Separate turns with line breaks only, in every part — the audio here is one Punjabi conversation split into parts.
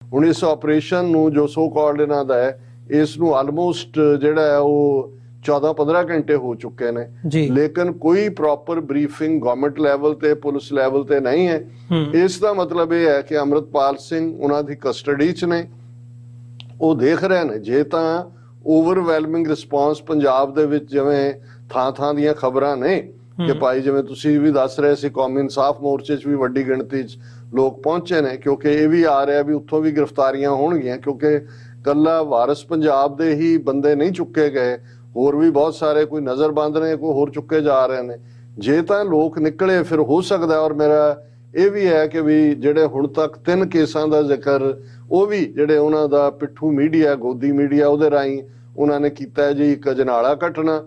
ਹੁਣ ਇਸ ਆਪਰੇਸ਼ਨ ਨੂੰ ਜੋ ਸੋ ਕਾਲਡ ਇਹਨਾਂ ਦਾ ਹੈ, ਇਸ ਨੂੰ ਆਲਮੋਸਟ ਜਿਹੜਾ ਹੈ ਉਹ 14-15 ਘੰਟੇ ਹੋ ਚੁੱਕੇ ਨੇ, ਲੇਕਿਨ ਕੋਈ ਪ੍ਰੋਪਰ ਬਰੀਫਿੰਗ ਗਵਰਨਮੈਂਟ ਲੈਵਲ ਤੇ ਪੁਲਿਸ ਲੈਵਲ ਤੇ ਨਹੀਂ ਹੈ। ਇਸ ਦਾ ਮਤਲਬ ਇਹ ਹੈ ਕਿ ਅੰਮ੍ਰਿਤਪਾਲ ਸਿੰਘ ਉਹਨਾਂ ਦੀ ਕਸਟਡੀ 'ਚ ਨੇ, ਉਹ ਦੇਖ ਰਹੇ ਨੇ। ਜੇ ਤਾਂ ਓਵਰਵੈਲਮਿੰਗ ਰਿਸਪੌਂਸ ਪੰਜਾਬ ਦੇ ਵਿੱਚ ਜਿਵੇਂ ਥਾਂ ਦੀਆਂ ਖਬਰਾਂ ਨੇ ਕਿ ਭਾਈ ਜਿਵੇਂ ਤੁਸੀਂ ਵੀ ਦੱਸ ਰਹੇ ਸੀ, ਕੌਮੀ ਇਨਸਾਫ ਮੋਰਚੇ 'ਚ ਵੀ ਵੱਡੀ ਗਿਣਤੀ 'ਚ ਲੋਕ ਪਹੁੰਚੇ ਨੇ, ਕਿਉਂਕਿ ਇਹ ਵੀ ਆ ਰਿਹਾ ਵੀ ਉੱਥੋਂ ਵੀ ਗ੍ਰਿਫਤਾਰੀਆਂ ਹੋਣਗੀਆਂ, ਕਿਉਂਕਿ ਕੱਲਾ ਵਾਰਿਸ ਪੰਜਾਬ ਦੇ ਹੀ ਬੰਦੇ ਨਹੀਂ ਚੁੱਕੇ ਗਏ, ਹੋਰ ਵੀ ਬਹੁਤ ਸਾਰੇ ਕੋਈ ਨਜ਼ਰਬੰਦ ਨੇ, ਕੋਈ ਹੋਰ ਚੁੱਕੇ ਜਾ ਰਹੇ ਨੇ। ਜੇ ਤਾਂ ਲੋਕ ਨਿਕਲੇ ਫਿਰ ਹੋ ਸਕਦਾ। ਔਰ ਮੇਰਾ ਇਹ ਵੀ ਹੈ ਕਿ ਵੀ ਜਿਹੜੇ ਹੁਣ ਤੱਕ 3 ਕੇਸਾਂ ਦਾ ਜ਼ਿਕਰ ਉਹ ਵੀ ਜਿਹੜੇ ਉਹਨਾਂ ਦਾ ਪਿੱਠੂ ਮੀਡੀਆ, ਗੋਦੀ ਮੀਡੀਆ, ਉਹਦੇ ਰਾਹੀਂ ਉਹਨਾਂ ਨੇ ਕੀਤਾ ਹੈ ਜੀ। ਇੱਕ ਅਜਨਾਲਾ ਘਟਨਾ,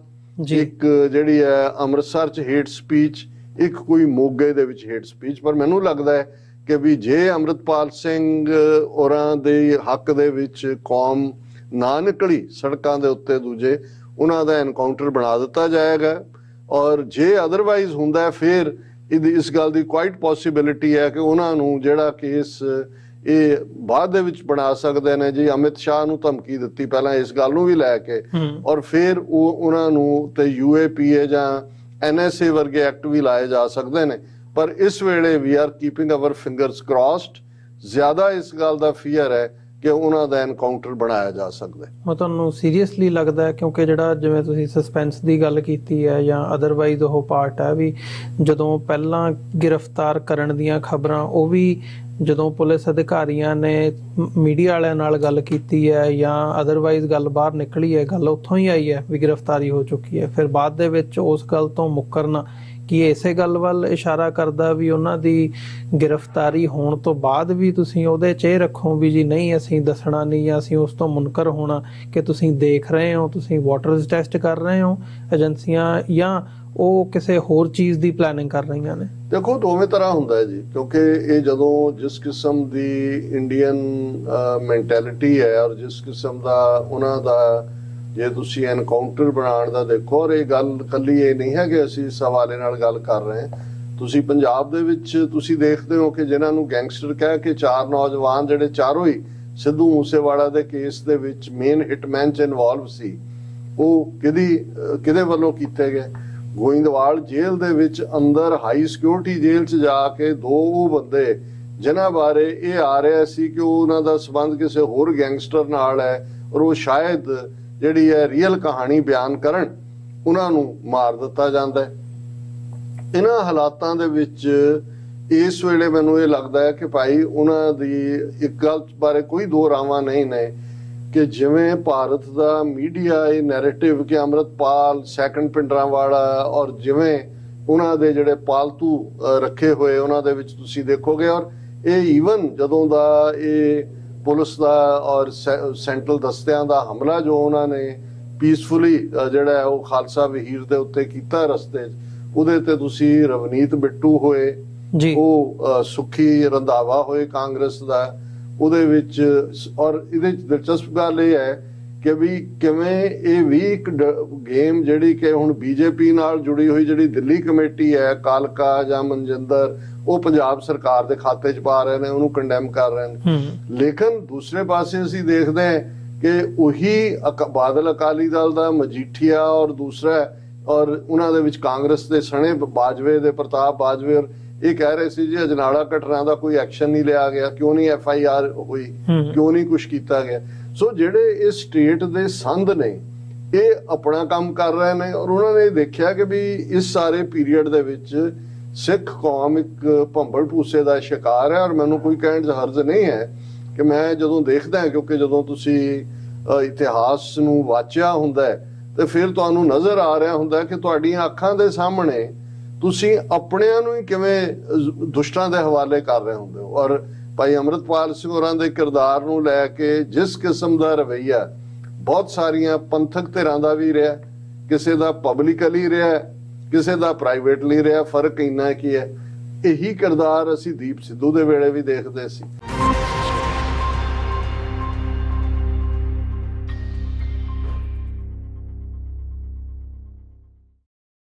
ਇੱਕ ਜਿਹੜੀ ਹੈ ਅੰਮ੍ਰਿਤਸਰ 'ਚ ਹੇਟ ਸਪੀਚ, ਇੱਕ ਕੋਈ ਮੋਗੇ ਦੇ ਵਿੱਚ ਹੇਟ ਸਪੀਚ। ਪਰ ਮੈਨੂੰ ਲੱਗਦਾ ਹੈ ਕਿ ਵੀ ਜੇ ਅੰਮ੍ਰਿਤਪਾਲ ਸਿੰਘ ਹੋਰਾਂ ਦੇ ਹੱਕ ਦੇ ਵਿੱਚ ਕੌਮ ਨਾ ਨਿਕਲੀ ਸੜਕਾਂ ਦੇ ਉੱਤੇ, ਦੂਜੇ ਉਹਨਾਂ ਦਾ ਐਨਕਾਊਂਟਰ ਬਣਾ ਦਿੱਤਾ ਜਾਏਗਾ। ਔਰ ਜੇ ਅਦਰਵਾਈਜ਼ ਹੁੰਦਾ ਫਿਰ ਇਸ ਗੱਲ ਦੀ ਕੁਆਇਟ ਪੋਸੀਬਿਲਿਟੀ ਹੈ ਕਿ ਉਹਨਾਂ ਨੂੰ ਜਿਹੜਾ ਕੇਸ ਇਹ ਬਾਅਦ ਦੇ ਵਿੱਚ ਬਣਾ ਸਕਦੇ ਨੇ ਜੀ। ਅਮਿਤ ਸ਼ਾਹ ਨੂੰ ਧਮਕੀ ਦਿੱਤੀ ਪਹਿਲਾਂ ਇਸ ਗੱਲ ਨੂੰ ਵੀ ਲੈ ਕੇ, ਔਰ ਫਿਰ ਉਹਨਾਂ ਨੂੰ ਤੇ UAPA ਜਾਂ NSA ਵਰਗੇ ਐਕਟ ਵੀ ਲਾਏ ਜਾ ਸਕਦੇ ਨੇ। ਪਰ ਇਸ ਵੇਲੇ we are keeping our fingers crossed. ਜ਼ਿਆਦਾ ਇਸ ਗੱਲ ਦਾ ਫੀਅਰ ਹੈ ਕਿ ਉਹਨਾਂ ਦਾ ਐਨਕਾਊਂਟਰ ਬਣਾਇਆ ਜਾ ਸਕਦਾ ਹੈ।
ਮੈਂ ਤੁਹਾਨੂੰ ਸੀਰੀਅਸਲੀ ਲੱਗਦਾ ਹੈ, ਕਿਉਂਕਿ ਜਿਹੜਾ ਜਿਵੇਂ ਤੁਸੀਂ ਸਸਪੈਂਸ ਦੀ ਗੱਲ ਕੀਤੀ ਹੈ ਜਾਂ ਅਦਰਵਾਈਜ਼ ਉਹ ਪਾਰਟ ਹੈ ਵੀ ਜਦੋਂ ਪਹਿਲਾਂ ਗ੍ਰਿਫਤਾਰ ਕਰਨ ਦੀਆਂ ਖਬਰਾਂ, ਉਹ ਵੀ ਜਦੋਂ ਪੁਲਿਸ ਅਧਿਕਾਰੀਆਂ ਨੇ ਮੀਡੀਆ ਵਾਲਿਆਂ ਨਾਲ ਗੱਲ ਕੀਤੀ ਹੈ ਜਾਂ ਅਦਰਵਾਈਜ਼ ਗੱਲ ਬਾਹਰ ਨਿਕਲੀ ਹੈ, ਗੱਲ ਉੱਥੋਂ ਹੀ ਆਈ ਹੈ ਵੀ ਗ੍ਰਿਫਤਾਰੀ ਹੋ ਚੁੱਕੀ ਹੈ। ਫਿਰ ਬਾਅਦ ਦੇ ਵਿੱਚ ਉਸ ਗੱਲ ਤੋਂ ਮੁੱਕਰਨਾ ਕੀ ਇਸੇ ਗੱਲ ਵੱਲ ਇਸ਼ਾਰਾ ਕਰਦਾ ਵੀ ਉਹਨਾਂ ਦੀ ਗ੍ਰਿਫਤਾਰੀ ਹੋਣ ਤੋਂ ਬਾਅਦ ਵੀ ਤੁਸੀਂ ਉਹਦੇ 'ਚ ਇਹ ਰੱਖੋ ਵੀ ਜੀ ਨਹੀਂ ਅਸੀਂ ਦੱਸਣਾ ਨਹੀਂ ਜਾਂ ਅਸੀਂ ਉਸ ਤੋਂ ਮੁਨਕਰ ਹੋਣਾ, ਕਿ ਤੁਸੀਂ ਦੇਖ ਰਹੇ ਹੋ, ਤੁਸੀਂ ਵਾਟਰਸ ਟੈਸਟ ਕਰ ਰਹੇ ਹੋ ਏਜੰਸੀਆਂ, ਜਾਂ ਉਹ ਕਿਸੇ ਹੋਰ ਚੀਜ਼ ਦੀ ਪਲੈਨਿੰਗ ਕਰ ਰਹੀਆਂ ਨੇ?
ਦੇਖੋ ਦੋਵੇਂ ਤਰ੍ਹਾਂ ਹੁੰਦਾ ਹੈ ਜੀ, ਕਿਉਂਕਿ ਇਹ ਜਦੋਂ ਜਿਸ ਕਿਸਮ ਦੀ ਇੰਡੀਅਨ ਮੈਂਟੈਲਿਟੀ ਹੈ ਔਰ ਜਿਸ ਕਿਸਮ ਦਾ ਉਹਨਾਂ ਦਾ, ਜੇ ਤੁਸੀਂ ਐਨਕਾਊਂਟਰ ਬਣਾਉਣ ਦਾ ਦੇਖੋ, ਔਰ ਇਹ ਗੱਲ ਕੱਲੀ ਇਹ ਨਹੀਂ ਹੈ ਕਿ ਅਸੀਂ ਇਸ ਹਵਾਲੇ ਨਾਲ ਗੱਲ ਕਰ ਰਹੇ ਹਾਂ। ਤੁਸੀਂ ਪੰਜਾਬ ਦੇ ਵਿੱਚ ਤੁਸੀਂ ਦੇਖਦੇ ਹੋ ਕਿ ਜਿਨ੍ਹਾਂ ਨੂੰ ਗੈਂਗਸਟਰ ਕਹਿ ਕੇ 4 ਨੌਜਵਾਨ ਜਿਹੜੇ ਚਾਰੋਂ ਹੀ ਸਿੱਧੂ ਮੂਸੇਵਾਲਾ ਦੇ ਕੇਸ ਦੇ ਵਿੱਚ ਮੇਨ ਹਿਟਮੈਨ 'ਚ ਇਨਵੋਲਵ ਸੀ, ਉਹ ਕਿਹਦੇ ਵੱਲੋਂ ਕੀਤੇ ਗਏ? ਗੋਇੰਦਵਾਲ ਜੇਲ੍ਹ ਦੇ ਵਿੱਚ ਅੰਦਰ ਹਾਈ ਸਿਕਿਉਰਿਟੀ ਜੇਲ੍ਹ 'ਚ ਜਾ ਕੇ 2 ਬੰਦੇ ਜਿਨ੍ਹਾਂ ਬਾਰੇ ਇਹ ਆ ਰਿਹਾ ਸੀ ਕਿ ਉਹਨਾਂ ਦਾ ਸੰਬੰਧ ਕਿਸੇ ਹੋਰ ਗੈਂਗਸਟਰ ਨਾਲ ਹੈ ਔਰ ਉਹ ਸ਼ਾਇਦ ਜਿਹੜੀ ਹੈ ਰੀਅਲ ਕਹਾਣੀ ਬਿਆਨ ਕਰਨ, ਉਹਨਾਂ ਨੂੰ ਮਾਰ ਦਿੱਤਾ ਜਾਂਦਾ ਹੈ। ਇਹਨਾਂ ਹਾਲਾਤਾਂ ਦੇ ਵਿੱਚ ਇਸ ਵੇਲੇ ਮੈਨੂੰ ਇਹ ਲੱਗਦਾ ਹੈ ਕਿ ਭਾਈ ਉਹਨਾਂ ਦੀ ਇੱਕ ਗੱਲ ਬਾਰੇ ਕੋਈ ਦੋ ਰਾਵਾਂ ਨਹੀਂ ਨੇ ਕਿ ਜਿਵੇਂ ਭਾਰਤ ਦਾ ਮੀਡੀਆ ਇਹ ਨੈਰੇਟਿਵ ਕਿ ਅੰਮ੍ਰਿਤਪਾਲ ਸੈਕੰਡ ਪਿੰਡਰਾਂਵਾਲਾ, ਔਰ ਜਿਵੇਂ ਉਹਨਾਂ ਦੇ ਜਿਹੜੇ ਪਾਲਤੂ ਰੱਖੇ ਹੋਏ ਉਹਨਾਂ ਦੇ ਵਿੱਚ ਤੁਸੀਂ ਦੇਖੋਗੇ, ਔਰ ਇਹ ਈਵਨ ਜਦੋਂ ਦਾ ਇਹ ਪੁਲਿਸ ਦਾ ਔਰ ਸੈਂਟਰਲ ਦਸਤਿਆਂ ਦਾ ਹਮਲਾ ਜੋ ਉਹਨਾਂ ਨੇ ਪੀਸਫੁਲੀ ਜਿਹੜਾ ਹੈ ਉਹ ਖਾਲਸਾ ਵਹੀਰ ਦੇ ਉੱਤੇ ਕੀਤਾ ਰਸਤੇ 'ਚ, ਉਹਦੇ ਤੇ ਤੁਸੀਂ ਰਵਨੀਤ ਬਿੱਟੂ ਹੋਏ, ਉਹ ਸੁਖੀ ਰੰਧਾਵਾ ਹੋਏ ਕਾਂਗਰਸ ਦਾ, ਉਹਦੇ ਵਿੱਚ। ਔਰ ਇਹਦੇ 'ਚ ਦਿਲਚਸਪ ਗੱਲ ਇਹ ਹੈ ਕਿ ਵੀ ਕਿਵੇਂ ਇਹ ਵੀ ਇੱਕ ਗੇਮ ਜਿਹੜੀ ਕਿ ਹੁਣ BJP ਨਾਲ ਜੁੜੀ ਹੋਈ ਜਿਹੜੀ ਦਿੱਲੀ ਕਮੇਟੀ ਹੈ, ਕਾਲਕਾ ਜਾਂ ਮਨਜਿੰਦਰ, ਉਹ ਪੰਜਾਬ ਸਰਕਾਰ ਦੇ ਖਾਤੇ 'ਚ ਪਾ ਰਹੇ ਨੇ, ਉਹਨੂੰ ਕੰਡੈਮ ਕਰ ਰਹੇ ਨੇ। ਲੇਕਿਨ ਦੂਸਰੇ ਪਾਸੇ ਅਸੀਂ ਦੇਖਦੇ ਹਾਂ ਕਿ ਉਹੀ ਬਾਦਲ ਅਕਾਲੀ ਦਲ ਦਾ ਮਜੀਠੀਆ ਔਰ ਦੂਸਰਾ, ਔਰ ਉਹਨਾਂ ਦੇ ਵਿੱਚ ਕਾਂਗਰਸ ਦੇ ਸਣੇ ਬਾਜਵੇ ਦੇ ਪ੍ਰਤਾਪ ਬਾਜਵੇ, ਔਰ ਇਹ ਕਹਿ ਰਹੇ ਸੀ ਜੀ ਅਜਨਾਲਾ ਘਟਨਾ ਦਾ ਕੋਈ ਐਕਸ਼ਨ ਨਹੀਂ ਲਿਆ ਗਿਆ, ਕਿਉਂ ਨਹੀਂ FIR ਹੋਈ, ਕਿਉਂ ਨਹੀਂ ਕੁਛ ਕੀਤਾ ਗਿਆ। ਸੋ ਜਿਹੜੇ ਇਹ ਸਟੇਟ ਦੇ ਸੰਧ ਨੇ ਇਹ ਆਪਣਾ ਕੰਮ ਕਰ ਰਹੇ ਨੇ, ਔਰ ਉਹਨਾਂ ਨੇ ਦੇਖਿਆ ਕਿ ਵੀ ਇਸ ਸਾਰੇ ਪੀਰੀਅਡ ਦੇ ਵਿੱਚ ਸਿੱਖ ਕੌਮ ਇੱਕ ਭੰਬਲ ਭੂਸੇ ਦਾ ਸ਼ਿਕਾਰ ਹੈ। ਔਰ ਮੈਨੂੰ ਕੋਈ ਕਹਿਣ 'ਚ ਹਰਜ਼ ਨਹੀਂ ਹੈ ਕਿ ਮੈਂ ਜਦੋਂ ਦੇਖਦਾ, ਕਿਉਂਕਿ ਜਦੋਂ ਤੁਸੀਂ ਇਤਿਹਾਸ ਨੂੰ ਵਾਚਿਆ ਹੁੰਦਾ ਹੈ ਤੇ ਫਿਰ ਤੁਹਾਨੂੰ ਨਜ਼ਰ ਆ ਰਿਹਾ ਹੁੰਦਾ ਕਿ ਤੁਹਾਡੀਆਂ ਅੱਖਾਂ ਦੇ ਸਾਹਮਣੇ ਤੁਸੀਂ ਆਪਣਿਆਂ ਨੂੰ ਹੀ ਕਿਵੇਂ ਦੁਸ਼ਟਾਂ ਦੇ ਹਵਾਲੇ ਕਰ ਰਹੇ ਹੁੰਦੇ ਹੋ। ਔਰ ਭਾਈ ਅੰਮ੍ਰਿਤਪਾਲ ਸਿੰਘ ਹੋਰਾਂ ਦੇ ਕਿਰਦਾਰ ਨੂੰ ਲੈ ਕੇ ਜਿਸ ਕਿਸਮ ਦਾ ਰਵੱਈਆ ਬਹੁਤ ਸਾਰੀਆਂ ਪੰਥਕ ਧਿਰਾਂ ਦਾ ਵੀ ਰਿਹਾ, ਕਿਸੇ ਦਾ ਪਬਲਿਕਲੀ ਰਿਹਾ, ਕਿਸੇ ਦਾ ਪ੍ਰਾਈਵੇਟਲੀ ਰਿਹਾ, ਫਰਕ ਇੰਨਾ ਕੀ ਹੈ। ਇਹੀ ਕਿਰਦਾਰ ਅਸੀਂ ਦੀਪ ਸਿੱਧੂ ਦੇ ਵੇਲੇ ਵੀ ਦੇਖਦੇ ਸੀ।